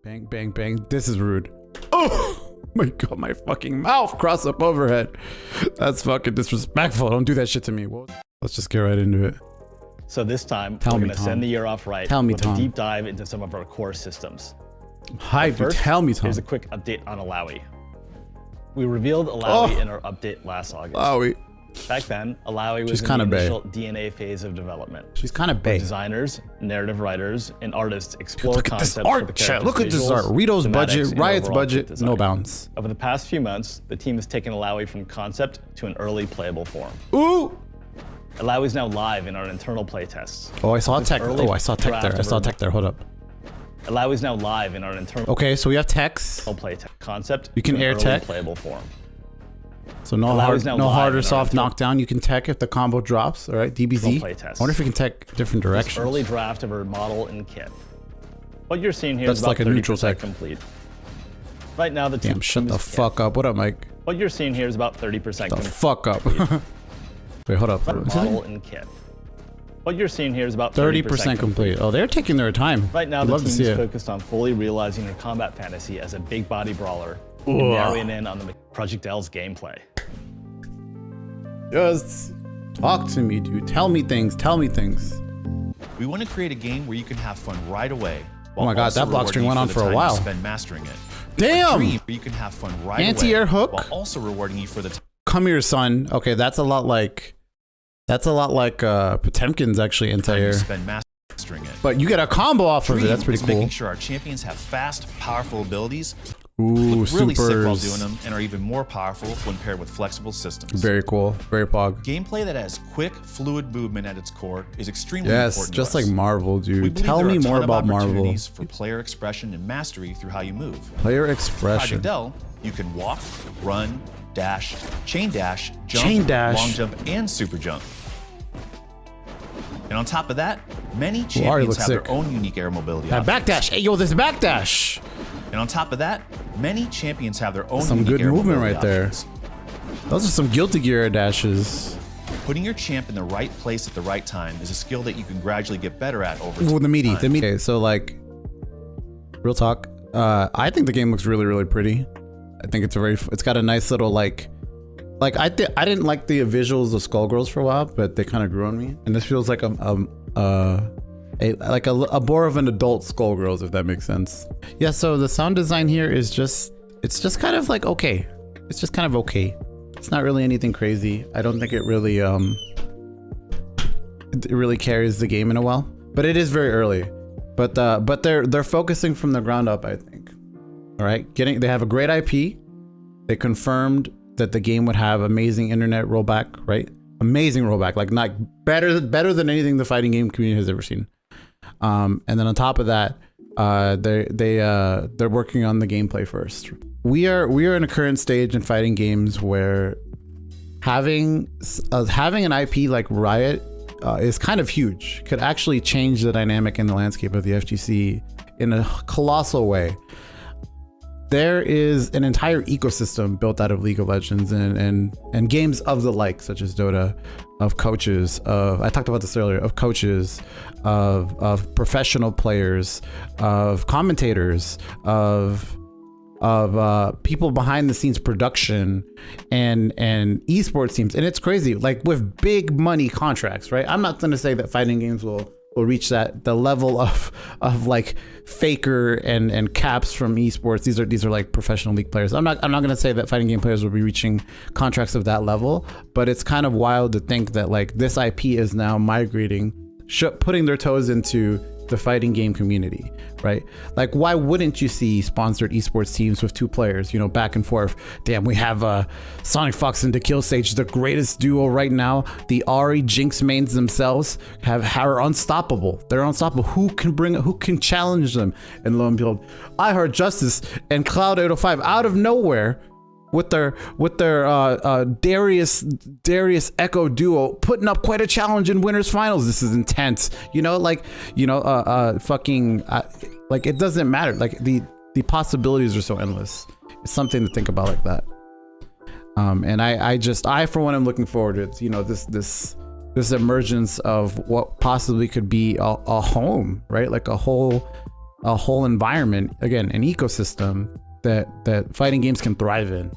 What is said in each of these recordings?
Bang, bang, bang. This is rude. Oh my god, my fucking mouth cross up overhead. That's fucking disrespectful. Don't do that shit to me. Let's just get right into it. So this time, we're going to send the year off right with a deep dive into some of our core systems. Hi, tell me, Tom. Here's a quick update on Alawi. We revealed Alawi in our update last August. Alawi. Back then, Alawi was in the initial DNA phase of development. She's kind of bae. Designers, narrative writers, and artists explore concepts for the characters. Look at this art. Rito's budget, Riot's budget, no bounds. Over the past few months, the team has taken Alawi from concept to an early playable form. Ooh! Alawi is now live in our internal playtests. Oh, I saw tech. Oh, I saw tech there. I saw tech there. Hold up. Alawi is now live in our internal. Okay, so we have techs. Concept. You can air tech. Playable form. So no hard or soft knockdown. You can tech if the combo drops. All right, DBZ. I wonder if you can tech different directions. Early draft of our model and kit. What you're seeing here is about like a neutral tech complete. Right now the team. Shut the fuck up. What up, Mike? What you're seeing here is about 30% complete. The fuck up. Wait, hold up. Model and kit. What you're seeing here is about 30% complete. Oh, they're taking their time. Right now the team is focused on fully realizing their combat fantasy as a big body brawler. And narrowing in on the Project L's gameplay. Just talk to me, dude. Tell me things. Tell me things. We want to create a game where you can have fun right away. Oh my god, that block string went on for a while. Spend mastering it. Damn! Where you can have fun right Anti-air hook. While also rewarding you for the Come here, son. Okay, that's a lot like Potemkin's actually anti-air. Spend mastering it. But you get a combo off of it. That's pretty cool. Making sure our champions have fast, powerful abilities. Ooh, look really supers. sick while doing them and are even more powerful when paired with flexible systems. Very cool. Very pog. Gameplay that has quick, fluid movement at its core is extremely important. Yes, just like Marvel, dude. Tell me more about Marvel. For player expression and mastery through how you move. Player expression. Project L, you can walk, run, dash, chain dash, jump, long jump, and super jump. And on top of that, many champions have their own unique air mobility options. Backdash. Hey, yo, this backdash. And on top of that, many champions have their own some good movement right there. Those are some Guilty Gear dashes. Putting your champ in the right place at the right time is a skill that you can gradually get better at over time. Well, the meaty. Okay, so like, real talk. I think the game looks really, really pretty. I think it's got a nice little like I didn't like the visuals of Skullgirls for a while, but they kind of grew on me. And this feels like a more of an adult Skullgirls, if that makes sense. Yeah, so the sound design here is it's just kind of like okay. It's just kind of okay. It's not really anything crazy. I don't think it really carries the game in a well. But it is very early. But they're focusing from the ground up, I think. All right, they have a great IP. They confirmed that the game would have amazing internet rollback, right? Amazing rollback, like not better than anything the fighting game community has ever seen. And then on top of that, they're working on the gameplay first. We are in a current stage in fighting games where having an IP like Riot is kind of huge. Could actually change the dynamic in the landscape of the FGC in a colossal way. There is an entire ecosystem built out of League of Legends and games of the like, such as Dota, of coaches, I talked about this earlier, of coaches, of professional players, of commentators, of people behind the scenes production and esports teams. And it's crazy, like with big money contracts, right? I'm not going to say that fighting games will reach the level of like Faker and Caps from esports. These are like professional league players. I'm not gonna say that fighting game players will be reaching contracts of that level, but it's kind of wild to think that like this IP is now migrating, putting their toes into the fighting game community, right? Like, why wouldn't you see sponsored esports teams with two players, you know, back and forth? Damn, we have Sonic Fox and Kill Sage, the greatest duo right now. The Ari Jinx mains themselves are unstoppable. They're unstoppable. Who can challenge them? And lo and behold, I heard Justice and Cloud 805 out of nowhere with their Darius Echo duo putting up quite a challenge in winners finals. This is intense, you know, like, you know, like it doesn't matter. Like the possibilities are so endless. It's something to think about like that. And I for one am looking forward to it. You know, this emergence of what possibly could be a home, right? Like a whole a whole environment, again, an ecosystem that fighting games can thrive in.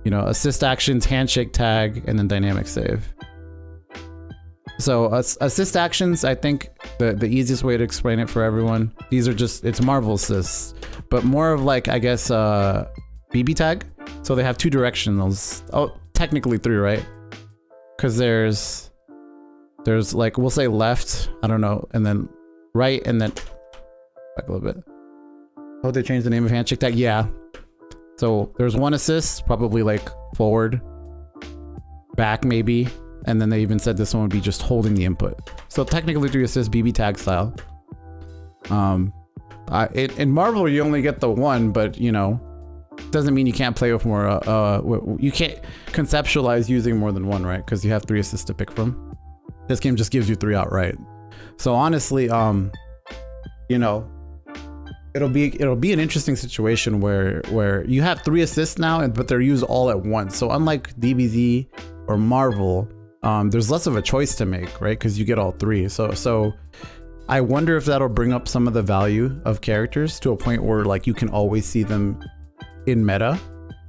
You know, assist actions, handshake tag, and then dynamic save. So assist actions, I think the easiest way to explain it for everyone, these are just, it's Marvel assists, but more of like, I guess, BB tag. So they have 2 directionals. Oh, technically 3, right? Because there's like, we'll say left, I don't know, and then right, and then back a little bit. Oh, they changed the name of handshake tag? Yeah. So there's 1 assist, probably like forward, back maybe, and then they even said this one would be just holding the input. So technically 3 assists, BB tag style. In Marvel you only get the 1, but you know, doesn't mean you can't play with more. You can't conceptualize using more than 1, right? Because you have 3 assists to pick from. This game just gives you 3 outright. So honestly, you know, it'll be an interesting situation where you have 3 assists now, but they're used all at once. So unlike DBZ or Marvel, there's less of a choice to make, right? Because you get all 3. So I wonder if that'll bring up some of the value of characters to a point where like you can always see them in meta.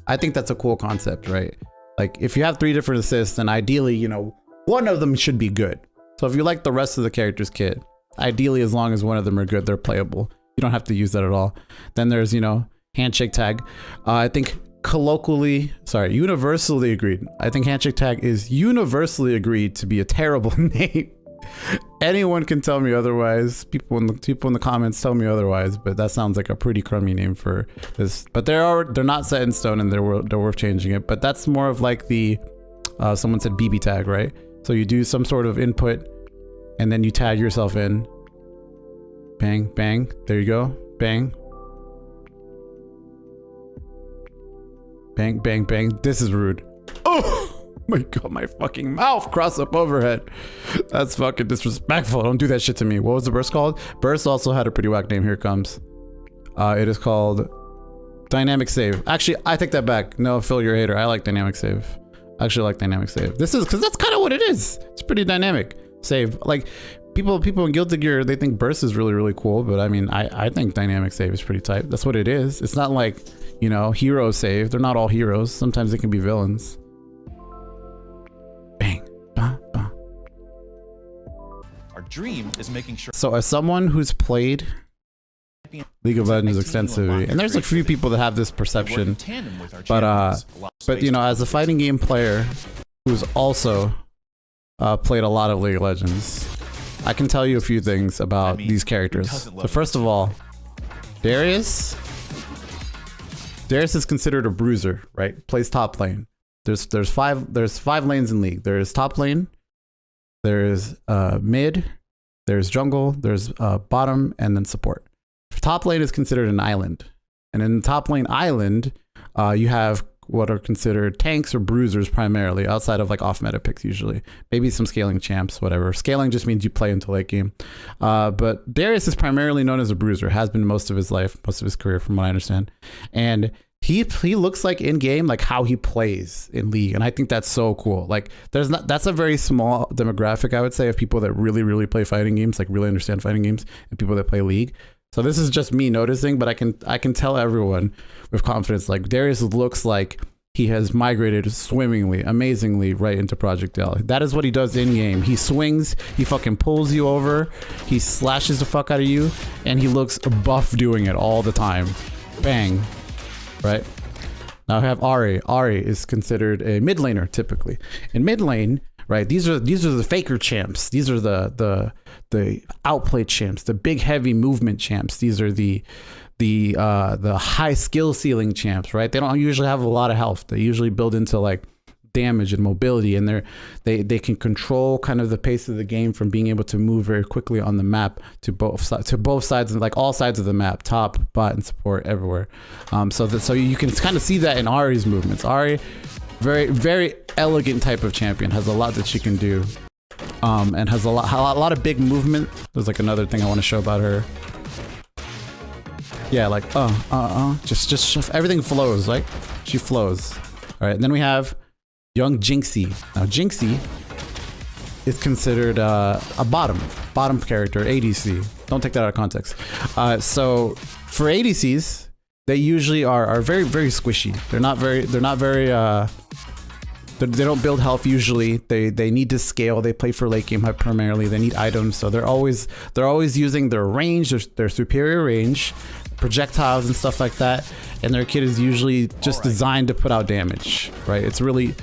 I think that's a cool concept, right? Like if you have 3 different assists, then ideally, you know, 1 of them should be good. So if you like the rest of the character's kit, ideally, as long as 1 of them are good, they're playable. You don't have to use that at all. Then there's, you know, handshake tag. I think universally agreed. I think handshake tag is universally agreed to be a terrible name. Anyone can tell me otherwise. People in the comments tell me otherwise, but that sounds like a pretty crummy name for this. But they're not set in stone, and they're worth changing it. But that's more of like the someone said BB tag, right? So you do some sort of input, and then you tag yourself in. Bang, bang. There you go. Bang. Bang, bang, bang. This is rude. Oh my god, my fucking mouth. Cross up overhead. That's fucking disrespectful. Don't do that shit to me. What was the burst called? Burst also had a pretty whack name. Here it comes. It is called dynamic save. Actually, I take that back. No, Phil, you're a hater. I like dynamic save. I actually like dynamic save. This is because that's kind of what it is. It's pretty dynamic save. Like people in Guilty Gear, they think burst is really, really cool, but I mean, I think dynamic save is pretty tight. That's what it is. It's not like, you know, hero save. They're not all heroes. Sometimes they can be villains. Bang. Bah, bah. Our dream is making sure. So as someone who's played League of Legends extensively, and there's a few people that have this perception, but you know, as a fighting game player who's also played a lot of League of Legends, I can tell you a few things about these characters. So first of all, Darius is considered a bruiser, right? Plays top lane. There's 5 lanes in League. There's top lane, there's mid, there's jungle, there's bottom, and then support. Top lane is considered an island, and in the top lane island, you have what are considered tanks or bruisers primarily, outside of like off meta picks usually. Maybe some scaling champs, whatever. Scaling just means you play until late game. But Darius is primarily known as a bruiser, has been most of his life, most of his career from what I understand. And he looks like in game, like how he plays in League. And I think that's so cool. Like that's a very small demographic, I would say, of people that really, really play fighting games, like really understand fighting games, and people that play League. So this is just me noticing, but I can tell everyone with confidence, like Darius looks like he has migrated swimmingly, amazingly right into Project L. That is what he does in game. He swings, he fucking pulls you over, he slashes the fuck out of you, and he looks buff doing it all the time. Bang. Right? Now I have Ahri. Ahri is considered a mid laner typically. In mid lane, right, these are the faker champs. These are the outplay champs, the big heavy movement champs. These are the high skill ceiling champs, right? They don't usually have a lot of health. They usually build into like damage and mobility, and they can control kind of the pace of the game from being able to move very quickly on the map to both sides, and like all sides of the map, top, bot, and support everywhere. So you can kind of see that in Ahri's movements. Ahri, very, very elegant type of champion, has a lot that she can do, and has a lot of big movement. There's like another thing I want to show about her. Yeah, like just everything flows, like she flows. All right, and then we have young Jinxie. Now Jinxie is considered a bottom character, ADC. Don't take that out of context. So for ADCs, they usually are very, very squishy. They're not very they don't build health usually. They need to scale. They play for late game primarily. They need items, so they're always using their range, their superior range, projectiles and stuff like that. And their kit is usually just designed to put out damage, right? It's really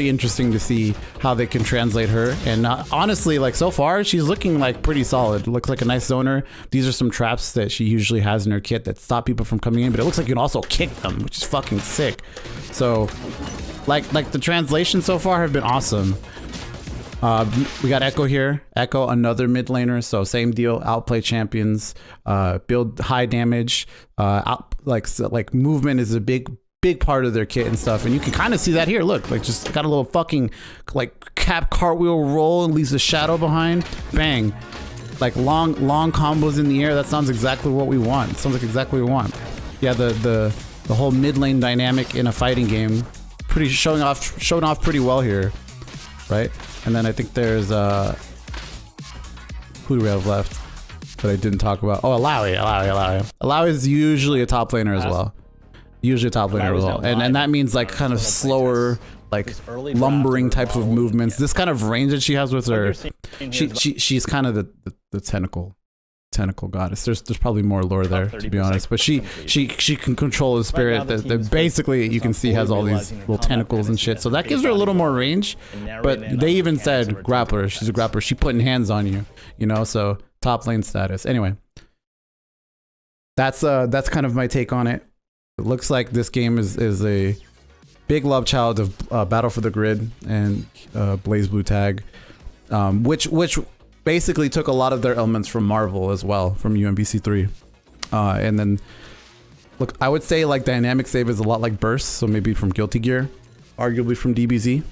interesting to see how they can translate her. And honestly, like so far, she's looking like pretty solid. Looks like a nice zoner. These are some traps that she usually has in her kit that stop people from coming in, but it looks like you can also kick them, which is fucking sick. So like the translation so far have been awesome. We got Echo here. Echo, another mid laner, so same deal. Outplay champions, build high damage. Like movement is a big part of their kit and stuff, and you can kind of see that here. Look, like just got a little fucking like cap cartwheel roll and leaves a shadow behind. Bang, like long combos in the air. That sounds exactly what we want. It sounds like exactly what we want. Yeah, the whole mid lane dynamic in a fighting game, pretty showing off pretty well here, right? And then I think there's who do we have left that I didn't talk about? Oh, Alawi. Alawi is usually a top laner as well. Usually a top laner as well. And that means like kind of slower, like lumbering types of movements. This kind of range that she has with her, she's kind of the tentacle goddess. There's probably more lore there, to be honest, but she can control the spirit that basically you can see has all these little tentacles and shit, so that gives her a little more range. But they even said grappler. She's a grappler. She putting hands on you, you know, so top lane status. Anyway, that's kind of my take on it. It looks like this game is a big love child of Battle for the Grid and Blaze Blue Tag, which basically took a lot of their elements from Marvel as well, from UMBC 3. And then, look, I would say like Dynamic Save is a lot like Burst, so maybe from Guilty Gear, arguably from DBZ.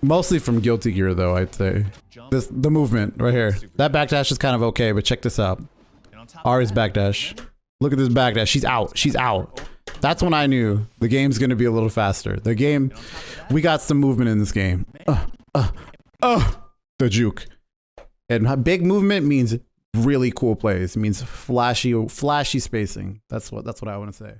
Mostly from Guilty Gear though, I'd say. The movement right here. That backdash is kind of okay, but check this out. Ari's backdash. Look at this backdash. She's out. She's out. That's when I knew the game's gonna be a little faster. The game, we got some movement in this game. The juke. And big movement means really cool plays. It means flashy spacing. That's what I want to say.